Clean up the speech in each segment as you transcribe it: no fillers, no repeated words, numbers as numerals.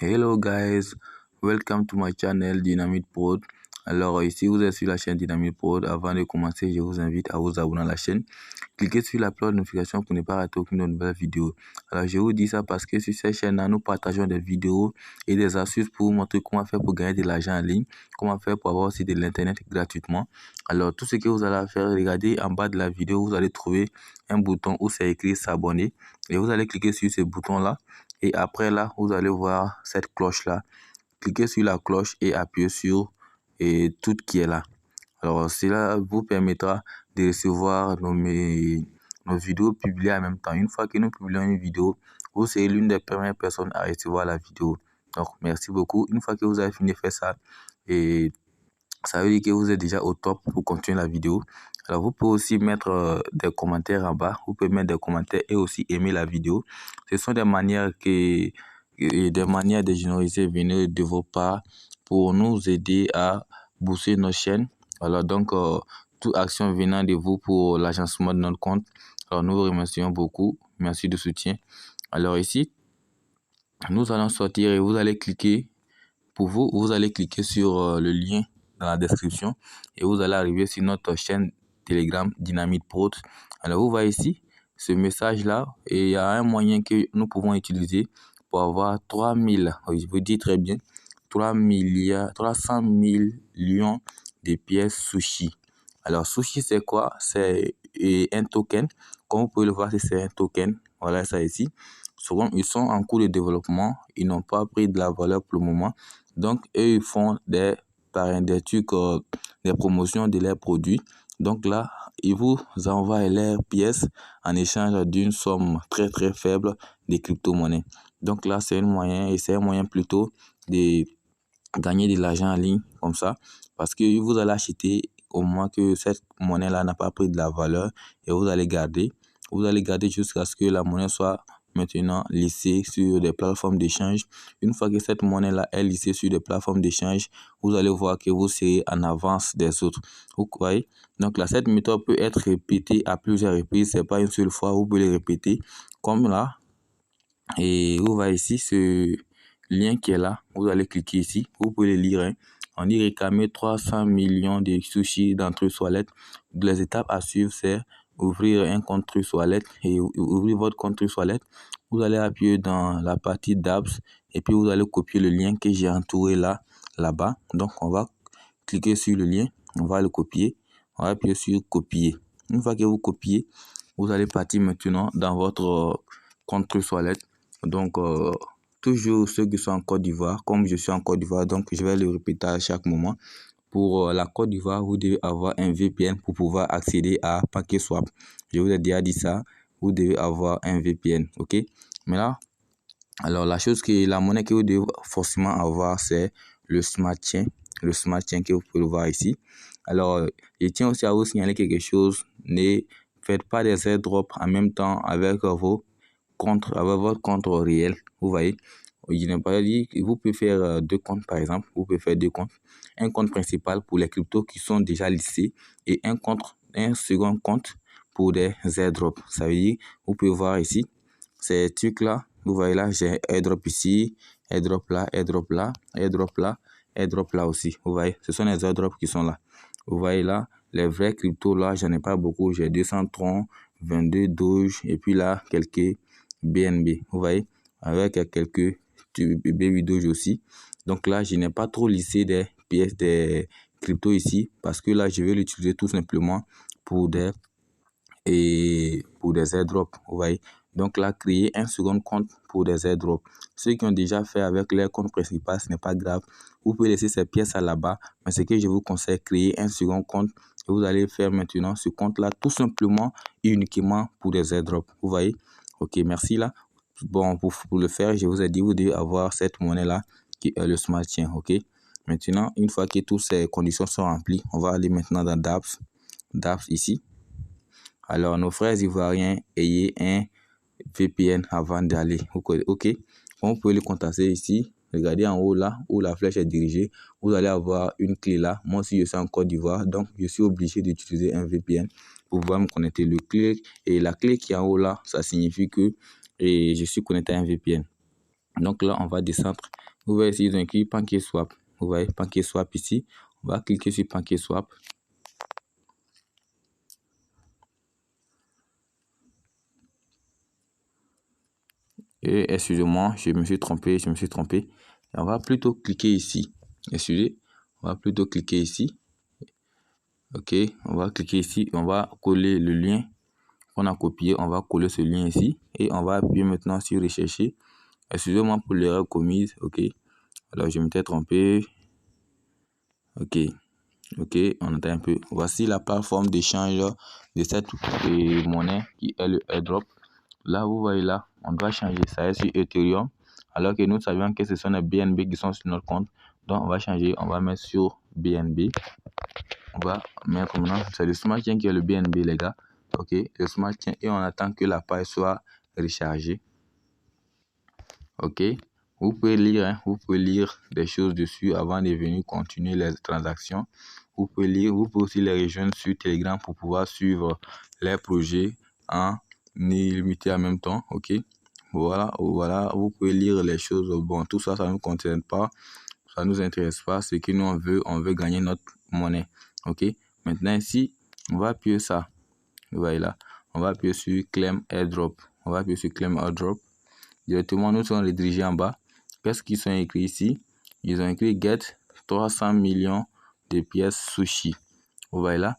Hello guys, welcome to my channel Dynamite Prod. Alors ici vous êtes sur la chaîne Dynamite Prod. Avant de commencer, je vous invite à vous abonner à la chaîne. Cliquez sur la cloche de notification pour ne pas rater aucune nouvelle vidéo. Alors je vous dis ça parce que sur cette chaîne-là, nous partageons des vidéos et des astuces pour vous montrer comment faire pour gagner de l'argent en ligne, comment faire pour avoir aussi de l'internet gratuitement. Alors tout ce que vous allez faire, regardez en bas de la vidéo, vous allez trouver un bouton où c'est écrit s'abonner et vous allez cliquer sur ce bouton-là. Et après là, vous allez voir cette cloche-là. Cliquez sur la cloche et appuyez sur tout qui est là. Alors, cela vous permettra de recevoir nos vidéos publiées en même temps. Une fois que nous publions une vidéo, vous serez l'une des premières personnes à recevoir la vidéo. Donc, merci beaucoup. Une fois que vous avez fini de faire ça, et ça veut dire que vous êtes déjà au top pour continuer la vidéo. Alors, vous pouvez aussi mettre des commentaires en bas. Vous pouvez mettre des commentaires et aussi aimer la vidéo. Ce sont des manières de générosité venir de vos parts pour nous aider à booster nos chaînes. Alors, donc, toute action venant de vous pour l'agencement de notre compte. Alors, nous vous remercions beaucoup. Merci du soutien. Alors, ici, nous allons sortir et vous allez cliquer. Pour vous, vous allez cliquer sur le lien dans la description et vous allez arriver sur notre chaîne Telegram Dynamite Prod. Alors vous voyez ici ce message là et il y a un moyen que nous pouvons utiliser pour avoir 3000, je vous dis très bien, 300 millions de pièces sushi. Alors sushi c'est quoi? C'est un token. Comme vous pouvez le voir, c'est un token. Voilà ça ici. Souvent ils sont en cours de développement, ils n'ont pas pris de la valeur pour le moment. Donc, eux, ils font des trucs, des promotions de leurs produits. Donc là, ils vous envoient leurs pièces en échange d'une somme très très faible de crypto-monnaies. Donc là, c'est un moyen plutôt de gagner de l'argent en ligne comme ça. Parce que vous allez acheter au moins que cette monnaie-là n'a pas pris de la valeur et vous allez garder. Vous allez garder jusqu'à ce que la monnaie soit maintenant lissée sur des plateformes d'échange. Une fois que cette monnaie-là est lissée sur des plateformes d'échange, vous allez voir que vous serez en avance des autres. Vous voyez? Donc là, cette méthode peut être répétée à plusieurs reprises. C'est pas une seule fois. Vous pouvez le répéter comme là. Et vous voyez ici ce lien qui est là. Vous allez cliquer ici. Vous pouvez le lire. Hein. On dit réclamer 300 millions de sushis dans Trust Wallet. Les étapes à suivre, c'est ouvrir un compte Trust Wallet et ouvrir votre compte Trust Wallet. Vous allez appuyer dans la partie d'apps et puis vous allez copier le lien que j'ai entouré là-bas. Donc, on va cliquer sur le lien. On va le copier. On va appuyer sur copier. Une fois que vous copiez, vous allez partir maintenant dans votre compte Trust Wallet. Donc, toujours ceux qui sont en Côte d'Ivoire, comme je suis en Côte d'Ivoire, donc je vais le répéter à chaque moment. Pour la Côte d'Ivoire, vous devez avoir un VPN pour pouvoir accéder à PancakeSwap. Je vous ai déjà dit ça, vous devez avoir un VPN, ok? Mais là, alors la monnaie que vous devez forcément avoir, c'est le Smart Chain. Le Smart Chain que vous pouvez le voir ici. Alors, je tiens aussi à vous signaler quelque chose. Ne faites pas des airdrops en même temps avec votre compte réel. Vous voyez, je n'ai pas dit que vous pouvez faire deux comptes par exemple. Vous pouvez faire deux comptes. Un compte principal pour les cryptos qui sont déjà listés et un second compte pour des airdrops. Ça veut dire, vous pouvez voir ici, ces trucs-là. Vous voyez là, j'ai airdrop ici, airdrop là, airdrop là, airdrop là, airdrop là aussi. Vous voyez, ce sont les airdrops qui sont là. Vous voyez là, les vrais cryptos là, j'en ai pas beaucoup. J'ai 200 Tron, 22 Doge et puis là, quelques BNB. Vous voyez, avec quelques Baby Doge aussi. Donc là, je n'ai pas trop lissé des pièces, des cryptos ici parce que là, je vais l'utiliser tout simplement pour des airdrops. Vous voyez. Donc là, créer un second compte pour des airdrops. Ceux qui ont déjà fait avec leur compte principal, ce n'est pas grave. Vous pouvez laisser ces pièces là-bas. Mais ce que je vous conseille, créer un second compte. Et vous allez faire maintenant ce compte-là tout simplement et uniquement pour des airdrops. Vous voyez? Ok, merci là. Bon, pour le faire, je vous ai dit, vous devez avoir cette monnaie-là qui est le Smart Chain. Ok? Maintenant, une fois que toutes ces conditions sont remplies, on va aller maintenant dans dApps. dApps ici. Alors, nos frères ivoiriens, ayez un VPN avant d'aller. Ok, vous pouvez le contacter ici. Regardez en haut là où la flèche est dirigée. Vous allez avoir une clé là. Moi aussi, je suis en Côte d'Ivoire. Donc, je suis obligé d'utiliser un VPN pour pouvoir me connecter. Le clé et la clé qui est en haut là, ça signifie que je suis connecté à un VPN. Donc là, on va descendre. Vous voyez ici, ils ont écrit PancakeSwap. Vous voyez PancakeSwap ici. On va cliquer sur PancakeSwap. Et excusez-moi, je me suis trompé. Et on va plutôt cliquer ici. Excusez, on va plutôt cliquer ici. Ok, on va cliquer ici. On va coller le lien qu'on a copié. On va coller ce lien ici. Et on va appuyer maintenant sur rechercher. Excusez-moi pour l'erreur commise. Ok, alors je m'étais trompé. Ok, on attend un peu. Voici la plateforme d'échange de cette monnaie qui est le airdrop. Là, vous voyez là, on doit changer. Ça est sur Ethereum. Alors que nous savions que ce sont les BNB qui sont sur notre compte. Donc, on va changer. On va mettre sur BNB. On va mettre maintenant. C'est le Smart Chain qui est le BNB, les gars. Ok, le Smart Chain. Et on attend que la page soit rechargée. Ok. Vous pouvez lire des choses dessus avant de venir continuer les transactions. Vous pouvez aussi les rejoindre sur Telegram pour pouvoir suivre les projets en illimité en même temps. Ok. Voilà, vous pouvez lire les choses. Bon, tout ça, ça ne nous concerne pas. Ça ne nous intéresse pas. Ce que nous, on veut gagner notre monnaie. Ok. Maintenant, ici, on va appuyer ça. Vous voyez là. On va appuyer sur Claim Airdrop. Directement, nous serons redirigés en bas. Qu'est-ce qu'ils sont écrits ici? Ils ont écrit Get 300 millions de pièces sushi. Vous voyez là?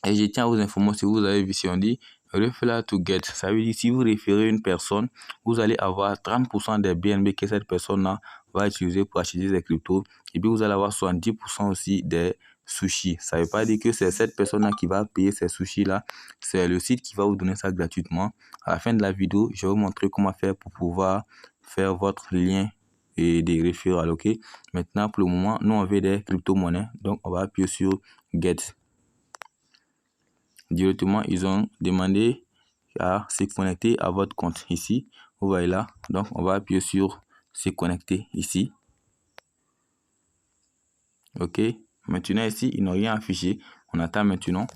Et je tiens à vous informer, si vous avez vu, si on dit Referral to Get, ça veut dire si vous référez une personne, vous allez avoir 30% des BNB que cette personne-là va utiliser pour acheter des cryptos. Et puis vous allez avoir 70% aussi des sushis. Ça ne veut pas dire que c'est cette personne-là qui va payer ces sushis-là. C'est le site qui va vous donner ça gratuitement. À la fin de la vidéo, je vais vous montrer comment faire pour pouvoir faire votre lien et des référals. Ok. Maintenant, pour le moment, nous on veut des crypto-monnaies. Donc, on va appuyer sur Get. Directement, ils ont demandé à se connecter à votre compte ici. Vous voyez là. Donc, on va appuyer sur se connecter ici. Ok. Maintenant, ici, ils n'ont rien affiché. On attend maintenant.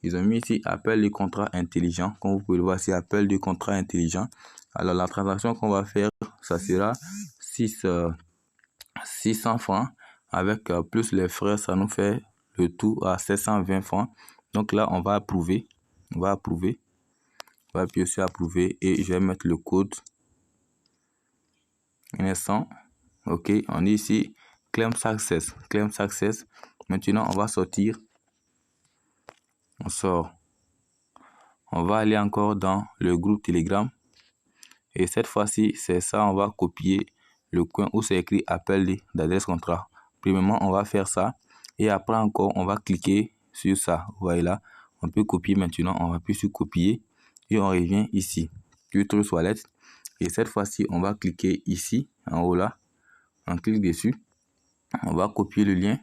Ils ont mis ici appel de contrat intelligent. Comme vous pouvez le voir, c'est appel de contrat intelligent. Alors, la transaction qu'on va faire, ça sera 600 francs. Avec plus les frais, ça nous fait le tout à 720 francs. Donc là, on va approuver. On va appuyer sur approuver et je vais mettre le code. Un instant. Ok, on dit ici Claim Success. Maintenant, on va sortir. On sort. On va aller encore dans le groupe Telegram. Et cette fois-ci, c'est ça, on va copier le coin où c'est écrit appel d'adresse contrat. Premièrement, on va faire ça. Et après encore, on va cliquer sur ça. Vous voyez là, on peut copier maintenant. On va appuyer sur copier. Et on revient ici. Virtual Wallet. Et cette fois-ci, on va cliquer ici, en haut là. On clique dessus. On va copier le lien.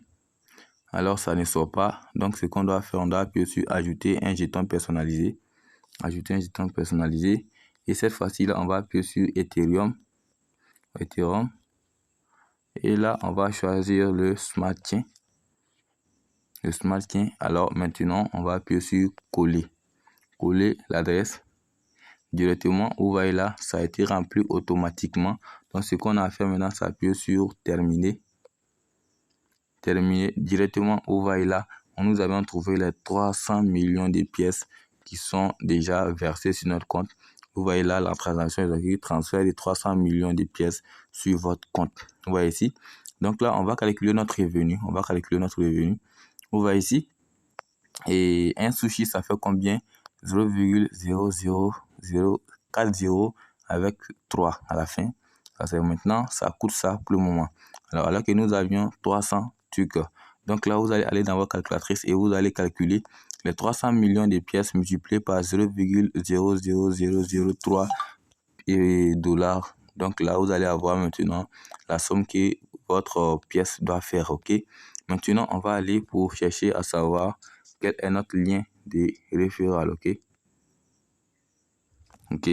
Alors, ça ne sort pas. Donc, ce qu'on doit faire, on doit appuyer sur ajouter un jeton personnalisé. Et cette fois-ci, là, on va appuyer sur Ethereum. Et là, on va choisir le Smart Chain. Alors, maintenant, on va appuyer sur coller. Coller l'adresse. Directement, vous voyez là, ça a été rempli automatiquement. Donc, ce qu'on a à faire maintenant, c'est appuyer sur terminer. Directement, vous voyez là, nous avons trouvé les 300 millions de pièces qui sont déjà versées sur notre compte. Vous voyez là, la transaction est transfert de 300 millions de pièces sur votre compte. Vous voyez ici. Donc là, on va calculer notre revenu. Vous voyez ici. Et un sushi, ça fait combien? 0,00040 avec 3 à la fin. Maintenant, ça coûte ça pour le moment. Alors que nous avions 300 trucs. Donc là, vous allez aller dans votre calculatrice et vous allez calculer les 300 millions de pièces multipliées par 0,00003 dollars. Donc là, vous allez avoir maintenant la somme que votre pièce doit faire. Ok. Maintenant, on va aller pour chercher à savoir quel est notre lien de référent. Ok.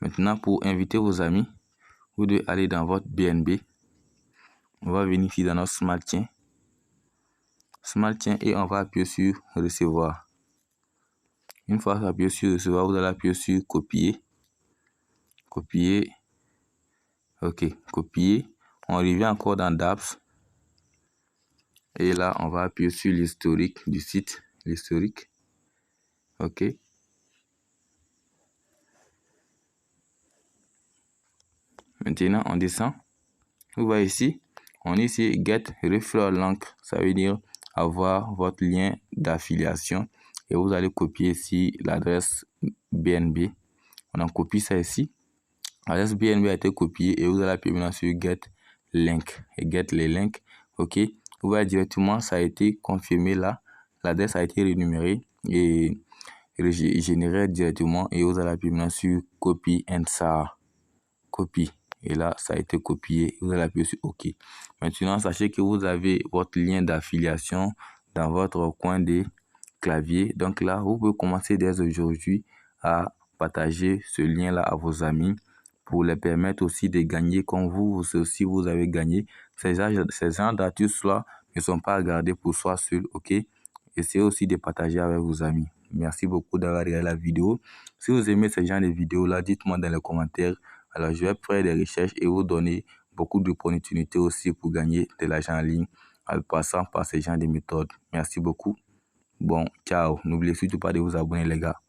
Maintenant, pour inviter vos amis, vous devez aller dans votre BNB. On va venir ici dans notre Smart Chain. Et on va appuyer sur recevoir. Une fois appuyé sur recevoir, vous allez appuyer sur copier. Ok, copier. On revient encore dans d'apps. Et là, on va appuyer sur l'historique du site. L'historique. Ok. Maintenant, on descend. Vous voyez ici, on est ici Get Referral Link. Ça veut dire avoir votre lien d'affiliation. Et vous allez copier ici l'adresse BNB. On en copie ça ici. L'adresse BNB a été copiée et vous allez appuyer maintenant sur Get Link. Et Get les links. Ok. Vous voyez directement, ça a été confirmé là. L'adresse a été rémunérée et générée directement. Et vous allez appuyer maintenant sur Copy and SAR. Copie. Et là, ça a été copié. Vous allez appuyer sur OK. Maintenant, sachez que vous avez votre lien d'affiliation dans votre coin de clavier. Donc là, vous pouvez commencer dès aujourd'hui à partager ce lien-là à vos amis pour les permettre aussi de gagner comme vous aussi vous avez gagné. Ces gens d'astuces-là ne sont pas à garder pour soi seul, ok? Essayez aussi de partager avec vos amis. Merci beaucoup d'avoir regardé la vidéo. Si vous aimez ce genre de vidéos-là, dites-moi dans les commentaires. Alors, je vais faire des recherches et vous donner beaucoup d'opportunités aussi pour gagner de l'argent en ligne en passant par ce genre de méthodes. Merci beaucoup. Bon, ciao. N'oubliez surtout pas de vous abonner, les gars.